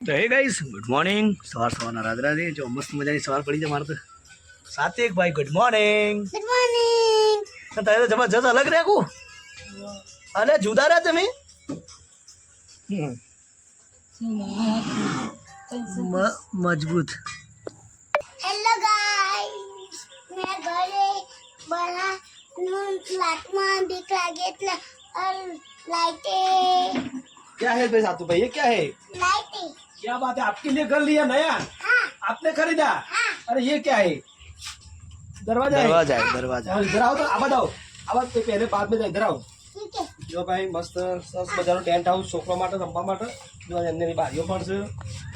તો હે guys good morning સવારના રાધરાધે જો મસ્ત મજાની સવાર પડી છે મારે તો સાત્વિક ભાઈ ગુડ મોર્નિંગ તારે તો જબરજસ્ત અલગ રાખું અરે જુદા રહ્યા તમે મજબૂત હેલો ગાઈસ મેં ઘરે બનાનું ફ્લેટમાં બીક લાગે એટલે लाइटे क्या है भाई सातू भाई ये क्या है लाइटे क्या बात है आपके लिए घर लिया नया हाँ आपने खरीदा हाँ अरे ये क्या है दरवाजा है दरवाजा इधर आओ तो आवाज तो पहले बाद में इधर आओ ठीक है જો ભાઈ મસ્ત સરસ મજાનો ટેન્ટ હાઉસ છોકરા માટે રમવા માટે જો એમની બારીઓ પણ છે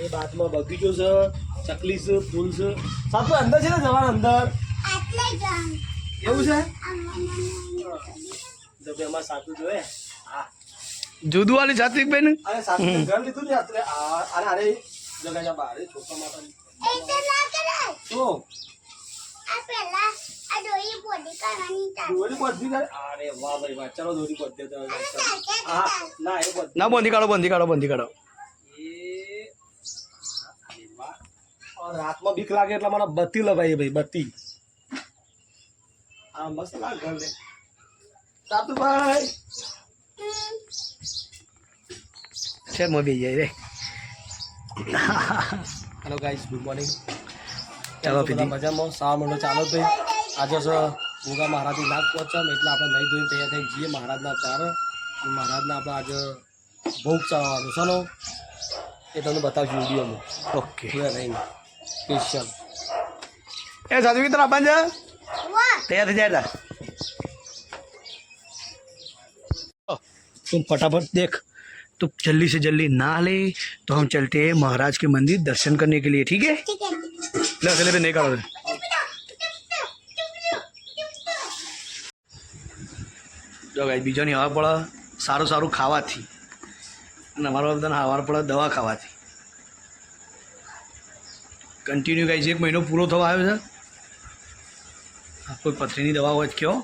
એ બાજુમાં બગીચો છે ચકલી છે ફૂલ છે સાત અંદર છે ને જવાનું અંદર આટલે જામ એવું છે જો ભાઈ અમારા સાતું જોયે હા જુદુ વાળી સાત્વિક બેન અરે સાત્વિક ઘર લીધું ને એટલે અરે જગ્યા બહાર છોકરા માટે એટલે ના કરાય તો આ પહેલા આ દોરી બોડી કરવાની ચાલુ દોરી પદ્ધી કરે અરે વાહ ભાઈ વાહ ચલો દોરી પદ્ધી તો હા હા ના એ પદ્ધી ના બંધી કાઢો એ વાહ और रात में बीक लागे એટલે મને બત્તી લગાવી ભાઈ બત્તી આ મસ્ત લાગ ઘર લે સાતુ ભાઈ છે મોબી જાય રે હેલો ગાઈસ ગુડ મોર્નિંગ ચાલો પીધી મજામાં સવા મહિનો ચાલો ભાઈ આજે છે ભોગા મહારાજની નાગ પહોંચમ એટલે આપણે નહીં ધોઈને તૈયાર થઈ જઈએ મહારાજના ચાર મહારાજના આપણે આજે ભોગ ચડાવવાનો ચાલો એ તમને બતાવશું વિડીયોમાં ઓકે નહીં સ્પેશિયલ એ સાધુ કિतना अपन जा વાહ तैयार हो जाएगा तुम फटाफट देख तो जल्दी से जल्दी नहा ले तो हम चलते हैं महाराज के मंदिर दर्शन करने के लिए ठीक है ठीक है ले चले पे नहीं करो જો ગાઈ બીજાની હવા પડે સારું સારું ખાવાથી અને અમારા બધાને હવા પડે દવા ખાવાથી કન્ટિન્યુ ગાઈ 1 મહિનો પૂરો થવા આવ્યો છે કોઈ પથરીની દવા હોય કયો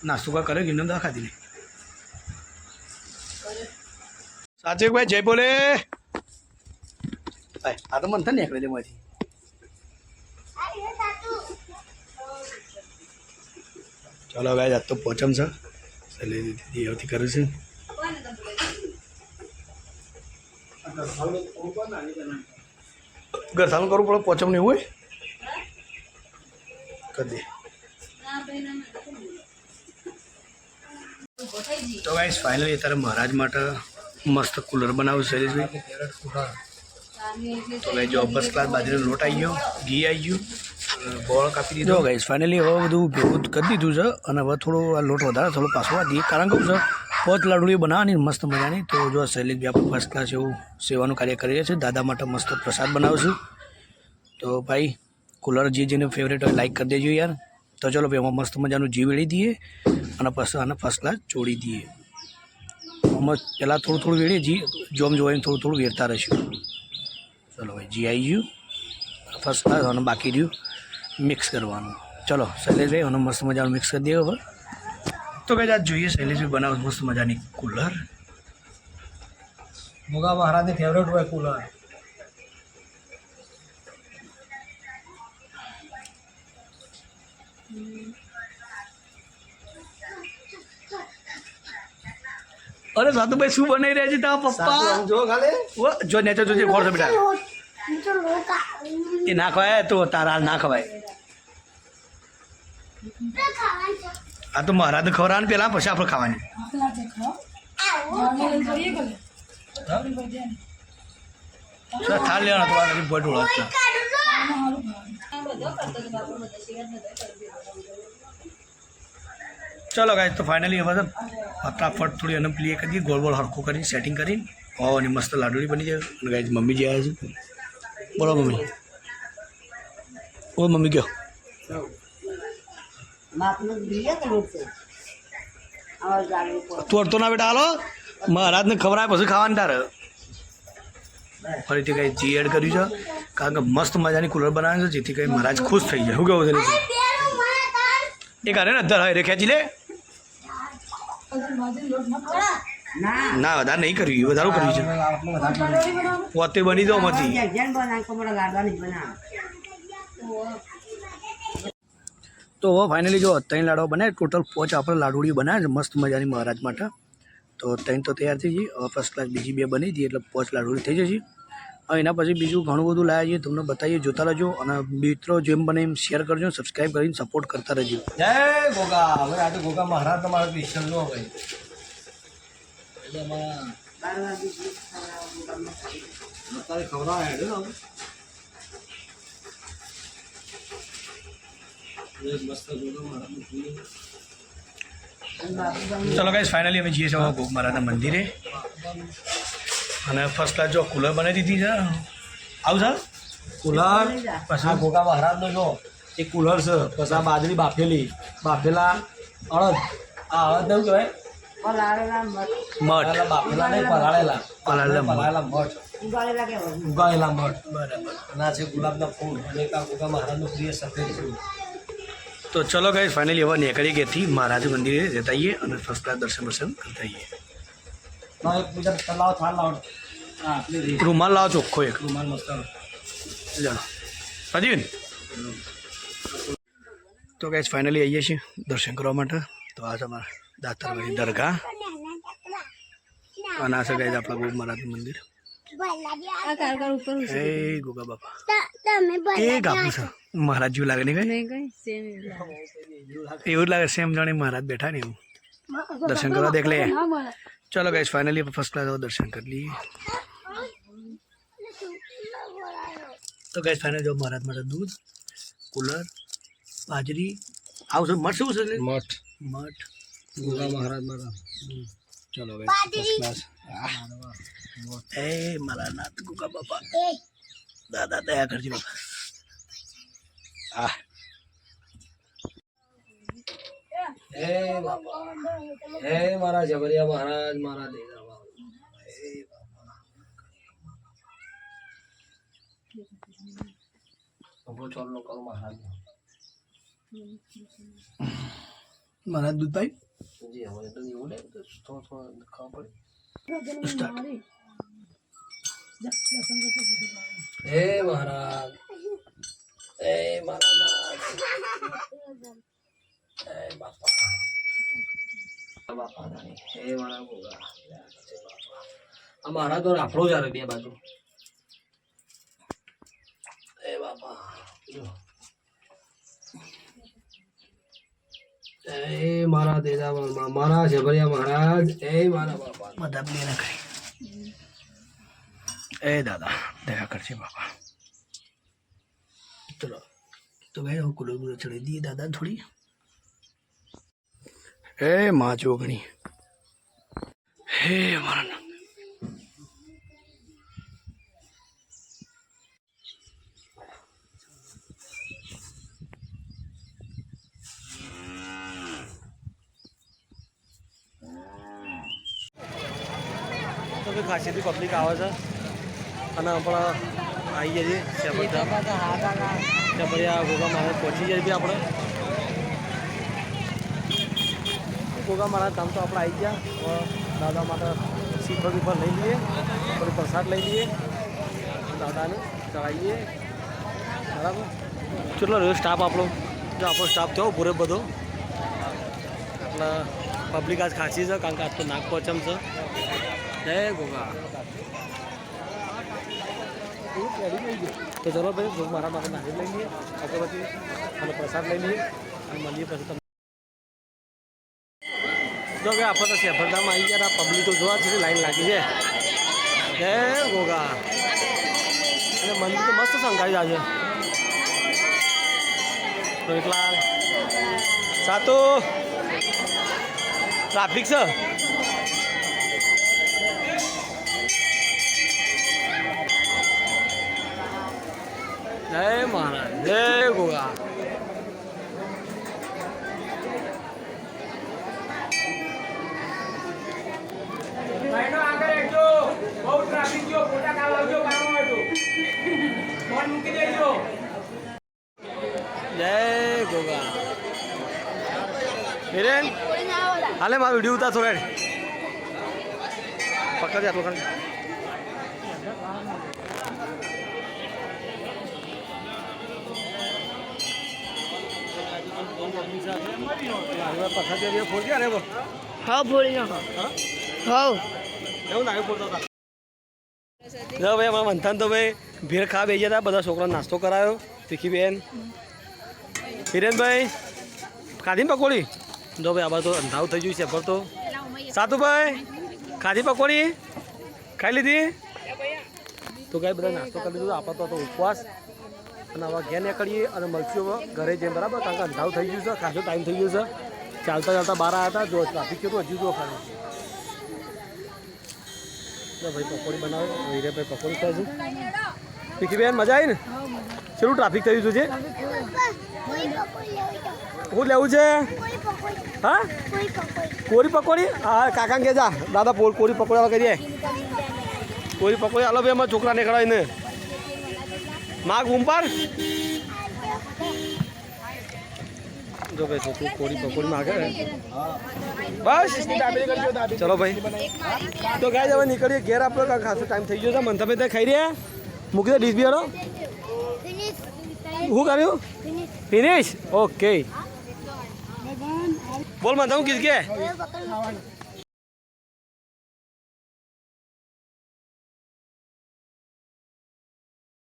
નાસ્તો કા કરે ગિન્નમ દવા ખાધી નહીં સાચે ભાઈ જય બોલે ભાઈ આ તો મન થાય નીકળે છે માંથી આ સાતુ ચાલો ભાઈ આજ તો પહોંચમ છે એટલે દીદી આવતી કરે છે ગરસાનું કરવું પડે પહોંચમ નહીં હોય કરી દે તો ગાઈસ ફાઇનલી અત્યારે મહારાજ માટે મસ્ત કુલર બનાવ્યું શૈલેષભાઈ તો ભાઈ જો ફર્સ્ટ ક્લાસ બાજરીનો લોટ આવી ગયો ઘી આવી ગયું ગોળ કાપી દીધો ગાઈસ ફાઇનલી હવે બધું ભેગું કરી દીધું છે અને હવે થોડો આ લોટ વધારે થોડો પાછો આ દઈએ કારણ કે છે પોચ લાડુળી બનાવવાની મસ્ત મજાની તો જો શૈલેષભાઈ આપણે ફર્સ્ટ ક્લાસ એવું સેવાનું કાર્ય કરી રહ્યા છે દાદા માટે મસ્ત પ્રસાદ બનાવશું તો ભાઈ કુલર જેને ફેવરેટ હોય લાઈક કરી દેજો યાર તો ચલો ભાઈ એમાં મસ્ત મજાનું ઘી વેળી દઈએ અને પછી આને ફર્સ્ટ ક્લાસ જોડી દઈએ આમાં પહેલાં થોડું થોડું વેળીએ જી જોમ જોઈને થોડું થોડું વેરતા રહીશું ચલો ભાઈ જી આવી ગયું ફર્સ્ટ ક્લાસ અને બાકી રહ્યું મિક્સ કરવાનું ચલો શૈલેષભાઈ અને મસ્ત મજાનું મિક્સ કરી દઈએ હવે તો કઈ આજ જોઈએ શૈલેષભાઈ બનાવો મસ્ત મજાની કુલર ભોગા મહારાજની ફેવરેટ હોય કુલર અરે સાધુભાઈ શું બનાવી રહ્યા છે તારા પપ્પા જો ખાલે જો નેચર જોજે ખોર બેટા તો લોકા એ ના ખવાય તો તારા ના ખવાય આ તો મહારાજને ખવડાવવાનું પહેલાં પછી આપણે ખાવાની થાળ લેવાનો તો આ બોટ ઓળખ ચલો ગાય તો ફાઇનલી હવે ફટાફટ થોડી અને પ્લે કરી દઈએ ગોળ ગોળ હરખું કરીને સેટિંગ કરીને અને મસ્ત લાડુડી બની જાય અને ગાય મમ્મી જે આવ્યા છે બોલો મમ્મી ઓ મમ્મી કયો તું અડતો ના બેટા હાલો મહારાજને ખવડાવે પછી ખાવાની તારે ફરીથી કંઈ જી એડ કર્યું છે કારણ કે મસ્ત મજાની કુલર બનાવે છે જેથી કંઈ મહારાજ ખુશ થઈ જાય શું કેવું છે એક આને ને અધર હોય રે ખેંચી લે ના વધારે નહીં કર્યું, વધારે કર્યું છે. આટલું વધારે પોતે બની દો મતી. તો હવે ફાઇનલી જો 3 લાડવા બનાવે, ટોટલ 5 આપણે લાડુડી બનાવે છે મસ્ત મજાની મહારાજ માટે. તો 3 તો તૈયાર થઈ ગઈ. હવે ફર્સ્ટ ક્લાસ બીજી 2 બની હતી એટલે 5 લાડુડી થઈ જશે. હવે એના પછી બીજું ઘણું બધું લાવ્યા છીએ, તમને બતાવીએ, જોતા રહેજો. અને મિત્રો જેમ બને એમ શેર કરજો, સબસ્ક્રાઈબ કરીને સપોર્ટ કરતા રહેજો. જય ગોગા. હવે આજે ગોગા મહારાજ તમારા સ્પેશિયલ નો ભાઈ એટલે અત્યારે ખવડાવે હેડે ને મસ્ત ગોગા મહારાજ. ચલો ગાઈસ ફાઇનલી અમે જઈએ છીએ ગોગ મહારાજના મંદિરે. અને ફર્સ્ટ ક્લાસ જો કુલર બનાવી દીધી છે. આવું સર કુલર પછી આ ગોગા મહારાજનો જો એ કુલર છે. પછી આ બાજરી બાફેલા અડદ. આ અડદ એવું કહેવાય મઠ, બાફેલા નહીં પલાળેલા પલાળેલા મઠ, ઉગાડેલા મઠ. બરાબર. અને આ છે ગુલાબના ફૂલ અને એક આ ગોગા મહારાજનું પ્રિય સફેદ ફૂલ. તો ચલો ગાઈસ ફાઇનલી હવે નીકળી ગયેથી મહારાજ મંદિરે જતા આવીએ અને ફર્સ્ટ ક્લાસ દર્શન કરતા આવીએ. બીજા તલાવ થાળ લાવો. હા આપણી રૂમાલ લાવો ચોખ્ખો એક. રૂમાલ મસ્ત ચાલો રાજીવન. તો ગાઈસ ફાઇનલી આવીએ છીએ દર્શન કરવા માટે. તો આ છે અમારા દાતારવાડી દરગાહ અને આ છે ગાઈસ આપણા ગોગ મહારાજનું મંદિર. એ ગોગા બાપા એ ગાપું છે મહારાજ જેવું લાગે નહીં કઈ એવું જ લાગે સેમ જાણે મહારાજ બેઠા ને એવું. દર્શન કરવા દેખ લે. ચલો ગાઈસ ફાઇનલી ફર્સ્ટ ક્લાસ દર્શન કરી લઈએ. તો ગાઈસ ફાઇનલ જો મહારાજ માટે દૂધ, કુલર, બાજરી આવું છે. મઠ શું છે? મઠ ગોગા મહારાજ માટે. ચલો ગાઈસ ફર્સ્ટ ક્લાસ. એ મારા નાથ ગોગા બાપા દાદા દયા કરજો બાપા. આ હે બાપા, હે મારા જબરિયા મહારાજ, મારા દેવા બાપા. હે બાપા ઉભો ચોરલો કરો મહારાજ. મહારાજ દૂધ પાઈ જી હવે તો એવું ને તો થોડું ખબર સ્ટાર્ટ. પડે. હે મહારાજ, હે મારા નાથ, હે બાપા બાપા રાણી, હે મારા ગોગા. આ મહારાજ તો આપણો જ આવે બે બાજુ. હે બાપા જો. હે મારા દેજા મારા જબરિયા મહારાજ, હે મારા બાપા. બધા બે ના કરી. એ દાદા દયા કરશે બાપા. ચલો તો ભાઈ હું કુલર બુલર ચડી દઈએ દાદા થોડી. હે માં જોગણી, હે અમારા તો ભાઈ ખાસી પબ્લિક આવે છે અને આપણે આવી જઈએ છીએ ત્યાં પછી આ ગોગા મહારાજ પહોંચી જાય બી આપણે. ગોગા મહારાજ ધામ તો આપણે આવી ગયા. હવે દાદા માટે શ્રીફળ બીફળ લઈ લઈએ, પછી પ્રસાદ લઈ લઈએ, દાદાને ચડાવીએ. બરાબર. કેટલો રહ્યો સ્ટાફ આપણો? જો આપણો સ્ટાફ થયો પૂરે બધો. એટલે પબ્લિક આજ ખાસી છે કારણ કે આજ તો નાગ પંચમ છે. જય ગોગા. તો ચલો ભાઈ મારા માટે નારિયેળ લઈ લઈએ, અગરબત્તી અને પ્રસાદ લઈ લઈએ અને મળીએ પછી તમે. જો કે આપણે તો સેફરધામ આવી ગયા. પબ્લિક તો જોવા છે, લાઈન લાગી છે. જય ગોગા. અને મંદિર તો મસ્ત શણગારી આજે. રોહિતલાલ સાતો ટ્રાફિક છે. જય મહારાજ, જય ગોગા. જય ગોગા. હિરેન હાલે હાલે મારો વિડીયો ઉતાર થોડા પકડજે આટલો ખાલી હા બોલી નાખો હા એવું ના બોલતો હતા જો ભાઈ અમારા મંથન તો ભાઈ ભેળ ખા બેસી હતા બધા છોકરાને નાસ્તો કરાયો તીખીબેન હિરેનભાઈ ખાધી પકોડી જો ભાઈ આમાં તો અંધારું થઈ ગયું છે ભર તો સાતુભાઈ ખાધી પકોડી ખાઈ લીધી તો ગાય બધા નાસ્તો કરી લીધો આપણે તો ઉપવાસ અને હવે ઘેર નીકળીએ અને મળશું ઘરે જઈને બરાબર કારણ કે અંધારું થઈ ગયું છે ખાસો ટાઈમ થઈ ગયો છે ચાલતા ચાલતા બહાર આવ્યા હતા જો ટ્રાફિક કેટલું હજુ જો ખાલી ભાઈ પકોડી બનાવે હીરેભાઈ પકોડી ખાય છે તીખીબેન મજા આવી ને કેટલું ટ્રાફિક થયું છે શું લેવું છે હા કોરી પકોડી હા કાકા કે જા દાદા કોરી પકોડા કરીએ કોરી પકોડી હાલો ભાઈ અમારા છોકરા નીકળાય ને માગ ઉંપાર જો ભાઈ છોકરું કોરી પકોડી માગે બસ ચલો ભાઈ તો ગાય હવે નીકળીએ ઘેર આપણો ખાસો ટાઈમ થઈ ગયો છે મંથા ભાઈ ખાઈ રહ્યા મૂકી દે ડીશ બી હાલો શું કર્યું ફિનિશ ઓકે બોલ મંથા હું કીધું કે